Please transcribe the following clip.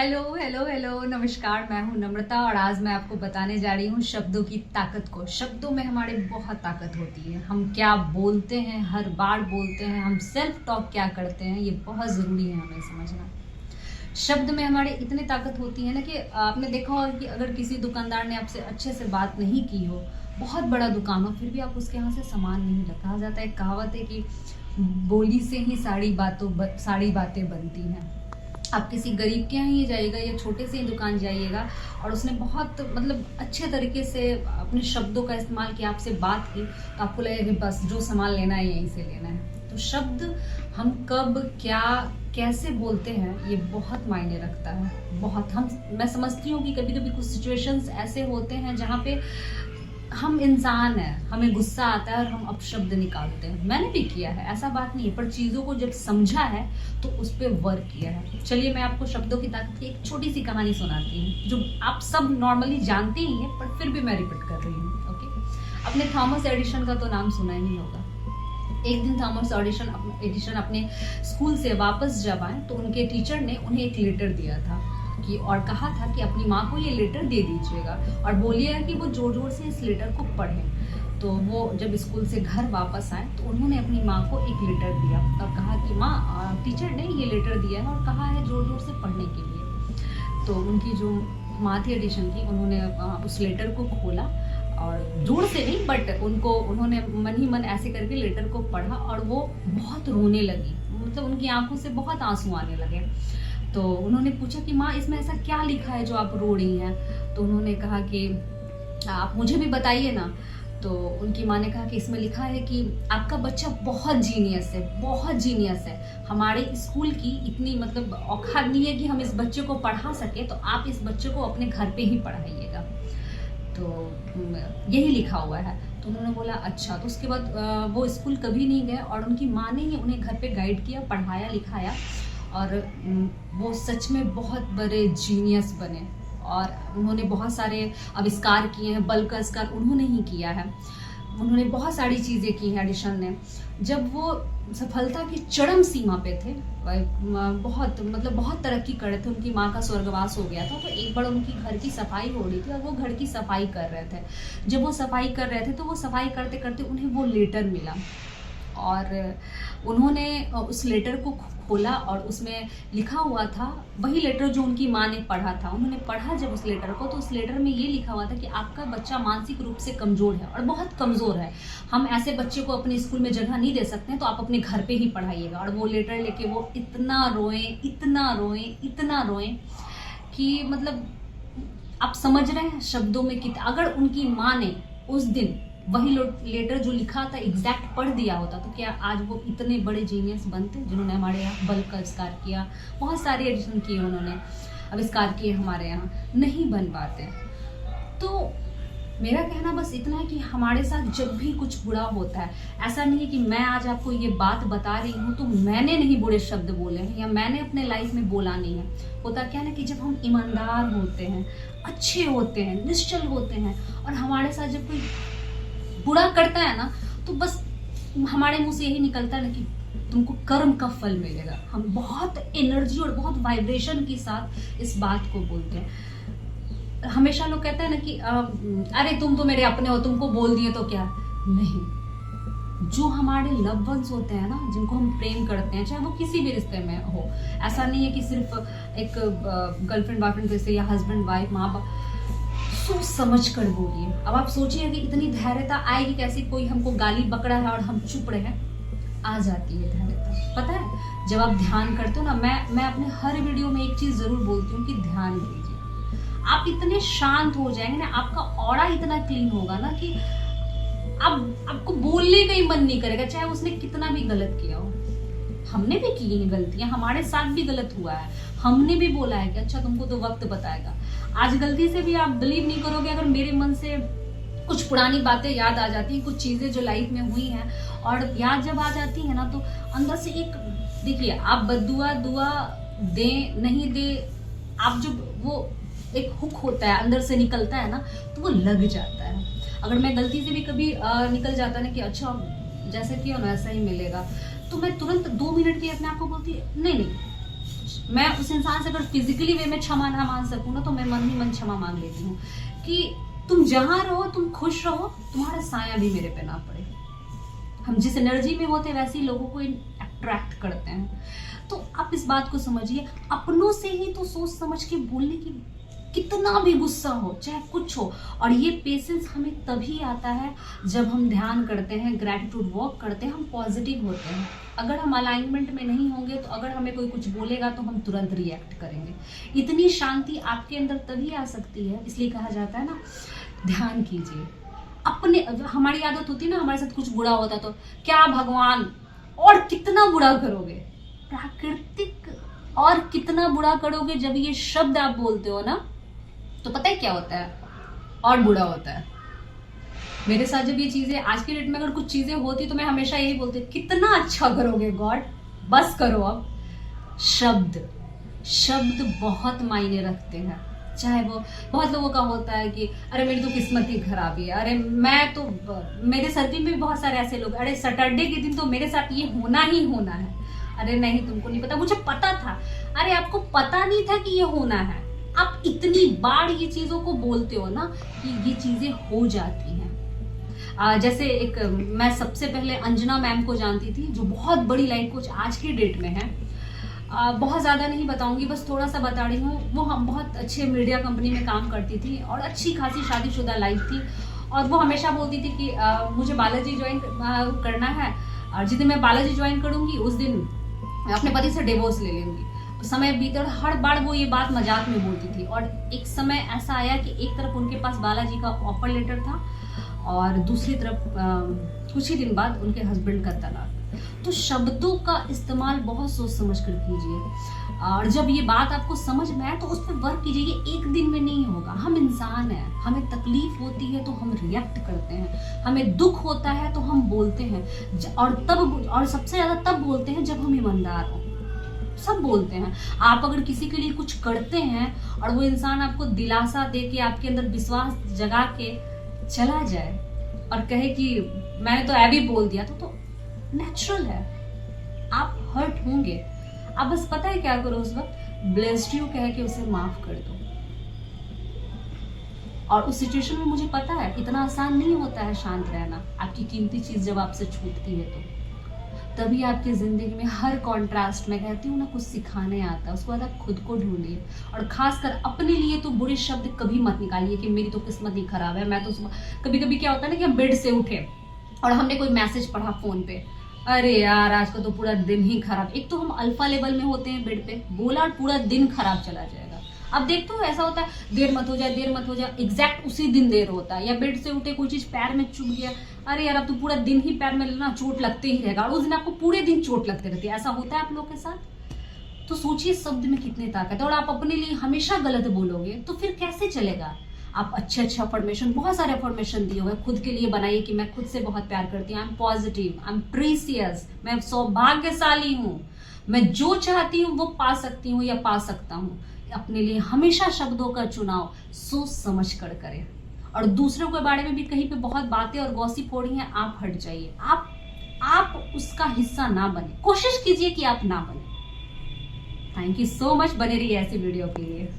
Hello hello hello, नमस्कार। मैं हूं नम्रता और आज मैं आपको बताने जा रही हूं शब्दों की ताकत को। शब्दों में हमारे बहुत ताकत होती है। हम क्या बोलते हैं, हर बार बोलते हैं, हम सेल्फ टॉक क्या करते हैं, ये बहुत ज़रूरी है हमें समझना। शब्द में हमारे इतनी ताकत होती है ना कि आपने देखा होगा कि अगर किसी दुकानदार ने आपसे अच्छे से बात नहीं की हो, बहुत बड़ा दुकान हो, फिर भी आप उसके यहाँ से सामान नहीं ला। कहा जाता है, कहावत है कि बोली से ही सारी बातें बनती हैं। आप किसी गरीब के यहाँ ही जाइएगा या छोटे से ही दुकान जाइएगा और उसने बहुत अच्छे तरीके से अपने शब्दों का इस्तेमाल किया, आपसे बात की, तो आपको लगेगा कि बस जो सामान लेना है यहीं से लेना है। तो शब्द हम कब क्या कैसे बोलते हैं ये बहुत मायने रखता है। बहुत मैं समझती हूँ कि कभी कभी कुछ सिचुएशंस ऐसे होते हैं जहाँ पे हम इंसान हैं, हमें गुस्सा आता है और हम अपशब्द निकालते हैं। मैंने भी किया है, ऐसा बात नहीं है, पर चीज़ों को जब समझा है तो उस पर वर्क किया है। चलिए मैं आपको शब्दों की ताकत की एक छोटी सी कहानी सुनाती हूँ जो आप सब नॉर्मली जानते ही हैं, पर फिर भी मैं रिपीट कर रही हूँ। ओके, आपने थॉमस एडिशन का तो नाम सुना ही होगा। एक दिन थॉमस एडिशन अपने स्कूल से वापस जब आए तो उनके टीचर ने उन्हें एक लेटर दिया था कि और कहा था कि अपनी माँ को ये लेटर दे दीजिएगा और बोलिएगा कि वो जोर जोर से इस लेटर को पढ़ें। तो वो जब स्कूल से घर वापस आए तो उन्होंने अपनी माँ को एक लेटर दिया और कहा कि माँ, टीचर ने ये लेटर दिया है और कहा है जोर जोर से पढ़ने के लिए। तो उनकी जो माँ थी एडिशन की, उन्होंने उस लेटर को खोला और जोर से नहीं, बट उन्होंने मन ही मन ऐसे करके लेटर को पढ़ा और वो बहुत रोने लगी। उनकी आंखों से बहुत आंसू आने लगे। तो उन्होंने पूछा कि माँ, इसमें ऐसा क्या लिखा है जो आप रो रही हैं? तो उन्होंने कहा कि आप मुझे भी बताइए ना। तो उनकी माँ ने कहा कि इसमें लिखा है कि आपका बच्चा बहुत जीनियस है, बहुत जीनियस है। हमारे स्कूल की इतनी औकात नहीं है कि हम इस बच्चे को पढ़ा सके, तो आप इस बच्चे को अपने घर पे ही पढ़ाइएगा। तो यही लिखा हुआ है। तो उन्होंने बोला अच्छा। तो उसके बाद वो स्कूल कभी नहीं गए और उनकी माँ ने ही उन्हें घर पे गाइड किया, पढ़ाया, लिखाया और वो सच में बहुत बड़े जीनियस बने और उन्होंने बहुत सारे आविष्कार किए हैं। बल्ब का आविष्कार उन्होंने ही किया है। उन्होंने बहुत सारी चीज़ें की हैं एडिशन ने। जब वो सफलता की चरम सीमा पे थे, बहुत तरक्की कर रहे थे, उनकी माँ का स्वर्गवास हो गया था, तो एक बार उनकी घर की सफाई हो रही थी और वो घर की सफाई कर रहे थे। जब वो सफाई कर रहे थे तो वो सफाई करते करते उन्हें वो लेटर मिला और उन्होंने उस लेटर को खोला और उसमें लिखा हुआ था वही लेटर जो उनकी माँ ने पढ़ा था। उन्होंने पढ़ा जब उस लेटर को, तो उस लेटर में ये लिखा हुआ था कि आपका बच्चा मानसिक रूप से कमज़ोर है और बहुत कमज़ोर है। हम ऐसे बच्चे को अपने स्कूल में जगह नहीं दे सकते हैं, तो आप अपने घर पे ही पढ़ाइएगा। और वो लेटर लेके वो इतना रोए, इतना रोए, इतना रोए कि आप समझ रहे हैं शब्दों में कि अगर उनकी माँ ने उस दिन वही लेटर जो लिखा था एग्जैक्ट पढ़ दिया होता तो क्या आज वो इतने बड़े जीनियस बनते, जिन्होंने हमारे यहाँ बल्ब का आविष्कार किया, बहुत सारे एडिशन किए, उन्होंने आविष्कार किए, हमारे यहाँ नहीं बन पाते। तो मेरा कहना बस इतना है कि हमारे साथ जब भी कुछ बुरा होता है, ऐसा नहीं है कि मैं आज आपको ये बात बता रही हूँ तो मैंने नहीं बुरे शब्द बोले हैं या मैंने अपने लाइफ में बोला नहीं है। होता क्या ना कि जब हम ईमानदार होते हैं, अच्छे होते हैं, निश्चल होते हैं और हमारे साथ जब कोई बुरा करता है ना, तो बस हमारे मुंह से यही निकलता है ना कि तुमको कर्म का फल मिलेगा। हम बहुत एनर्जी और बहुत वाइब्रेशन के साथ इस बात को बोलते हैं। हमेशा लोग कहते हैं ना कि अरे तुम तो मेरे अपने हो, तुमको बोल दिए तो क्या। नहीं, जो हमारे लव वंस होते हैं ना, जिनको हम प्रेम करते हैं, चाहे वो किसी भी रिश्ते में हो, ऐसा नहीं है कि सिर्फ एक गर्लफ्रेंड बॉयफ्रेंड जैसे या हस्बैंड वाइफ, माँ बाप, सोच समझ कर बोलिए। अब आप सोचिए कि इतनी धैर्यता आएगी कैसे, कोई हमको गाली बकड़ा है और हम चुप रहे हैं, आ जाती है धैर्यता। पता है, जब आप ध्यान करते हो ना, मैं अपने हर वीडियो में एक चीज जरूर बोलती हूँ कि ध्यान कीजिए। आप इतने शांत हो जाएंगे ना, आपका ऑरा इतना क्लीन होगा ना कि आपको बोलने का ही मन नहीं करेगा, चाहे उसने कितना भी गलत किया हो। हमने भी की हैं गलतियां, हमारे साथ भी गलत हुआ है, हमने भी बोला है कि अच्छा तुमको तो वक्त बताएगा। आज गलती से भी आप बिलीव नहीं करोगे, अगर मेरे मन से कुछ पुरानी बातें याद आ जाती हैं, कुछ चीजें जो लाइफ में हुई हैं और याद जब आ जाती है ना, तो अंदर से एक, देखिए, आप बद्दुआ दुआ दे नहीं दे, आप जब वो एक हुक होता है अंदर से निकलता है ना, तो वो लग जाता है। अगर मैं गलती से भी कभी निकल जाता है ना कि अच्छा जैसे किया ना ऐसा ही मिलेगा, तो मैं तुरंत 2 मिनट के अपने आप को बोलती नहीं नहीं, मैं उस इंसान से अगर फिजिकली वे में क्षमा ना मांग सकूं ना, तो मैं मन ही मन क्षमा मांग लेती हूँ कि तुम जहां रहो तुम खुश रहो, तुम्हारा साया भी मेरे पे ना पड़े। हम जिस एनर्जी में होते वैसे ही लोगों को अट्रैक्ट करते हैं। तो आप इस बात को समझिए, अपनों से ही तो सोच समझ के बोलने की, कितना भी गुस्सा हो चाहे कुछ हो। और ये पेशेंस हमें तभी आता है जब हम ध्यान करते हैं, ग्रैटिट्यूड वर्क करते हैं, हम पॉजिटिव होते हैं। अगर हम अलाइनमेंट में नहीं होंगे तो अगर हमें कोई कुछ बोलेगा तो हम तुरंत रिएक्ट करेंगे। इतनी शांति आपके अंदर तभी आ सकती है, इसलिए कहा जाता है ना, ध्यान कीजिए। अपने, हमारी आदत होती है ना, हमारे साथ कुछ बुरा होता तो क्या भगवान और कितना बुरा करोगे, प्राकृतिक और कितना बुरा करोगे। जब ये शब्द आप बोलते हो ना, तो पता है क्या होता है, और बुरा होता है। मेरे साथ जब ये चीजें, आज की डेट में अगर कुछ चीजें होती तो मैं हमेशा यही बोलती, कितना अच्छा करोगे गॉड, बस करो अब। शब्द बहुत मायने रखते हैं। चाहे वो, बहुत लोगों का होता है कि अरे मेरी तो किस्मत ही खराब है, अरे मैं तो, मेरे सर्किल में भी बहुत सारे ऐसे लोग, अरे सैटरडे के दिन तो मेरे साथ ये होना ही होना है। अरे नहीं, तुमको नहीं पता, मुझे पता था। अरे आपको पता नहीं था कि ये होना है, आप इतनी बार ये चीजों को बोलते हो ना कि ये चीजें हो जाती हैं। जैसे एक, मैं सबसे पहले अंजना मैम को जानती थी, जो बहुत बड़ी लाइफ कोच आज की डेट में है। बहुत ज़्यादा नहीं बताऊंगी, बस थोड़ा सा बता रही हूँ। वो हम बहुत अच्छे मीडिया कंपनी में काम करती थी और अच्छी खासी शादीशुदा लाइफ थी। और वो हमेशा बोलती थी कि मुझे बालाजी ज्वाइन करना है, और जिस दिन मैं बालाजी ज्वाइन करूंगी उस दिन अपने पति से डिवोर्स ले लूंगी। समय बीते और हर बार वो ये बात मजाक में बोलती थी। और एक समय ऐसा आया कि एक तरफ उनके पास बालाजी का ऑफर लेटर था और दूसरी तरफ कुछ ही दिन बाद उनके हस्बैंड का तलाक। तो शब्दों का इस्तेमाल बहुत सोच समझ कर कीजिए। और जब ये बात आपको समझ में आए तो उस पर वर्क कीजिए। ये एक दिन में नहीं होगा। हम इंसान हैं, हमें तकलीफ होती है तो हम रिएक्ट करते हैं, हमें दुख होता है तो हम बोलते हैं। और सबसे ज्यादा तब बोलते हैं जब हम ईमानदार हों। सब बोलते हैं। आप अगर किसी के लिए कुछ करते हैं और वो इंसान आपको दिलासा दे के, आपके अंदर विश्वास जगा के चला जाए और कहे कि मैंने तो ऐभी बोल दिया, तो नेचुरल है, आप हर्ट होंगे। आप बस पता है क्या करो, उस वक्त ब्लेस्ड यू कह के उसे माफ कर दो। और उस सिचुएशन में मुझे पता है इतना आसान नहीं होता है शांत रहना। आपकी कीमती चीज जब आपसे छूटती है तो तभी आपकी जिंदगी में हर कॉन्ट्रास्ट, मैं कहती हूँ ना, कुछ सिखाने आता है। उसके बाद आप खुद को ढूंढिए। और खासकर अपने लिए तो बुरे शब्द कभी मत निकालिए कि मेरी तो किस्मत ही खराब है। मैं तो कभी कभी क्या होता है ना कि हम बेड से उठे और हमने कोई मैसेज पढ़ा फोन पे, अरे यार आज का तो पूरा दिन ही खराब। एक तो हम अल्फा लेवल में होते हैं, बेड पे बोला और पूरा दिन खराब चला जाएगा। अब देखते हो ऐसा होता है, देर मत हो जाए, देर मत हो जाए, एग्जैक्ट उसी दिन देर होता है। या बेड से उठे, कोई चीज पैर में चुभ गया, अरे यार अब तो पूरा दिन ही पैर में लेना, चोट लगते ही रहेगा। और उस दिन आपको पूरे दिन चोट लगते रहती है। ऐसा होता है आप लोग के साथ। तो सोचिए शब्द में कितनी ताकत है। और आप अपने लिए हमेशा गलत बोलोगे तो फिर कैसे चलेगा। आप अच्छे अफर्मेशन, बहुत सारे अफर्मेशन दिए हुए खुद के लिए बनाइए कि मैं खुद से बहुत प्यार करती हूँ, I am positive, I am precious, मैं सौभाग्यशाली हूँ, मैं जो चाहती हूँ वो पा सकती हूँ या पा सकता हूँ। अपने लिए हमेशा शब्दों का चुनाव सोच समझ कर करें। और दूसरों के बारे में भी कहीं पे बहुत बातें और गॉसिप हो रही हैं, आप हट जाइए। आप उसका हिस्सा ना बने, कोशिश कीजिए कि आप ना बने। Thank you so much. बने रहिए ऐसी वीडियो के लिए।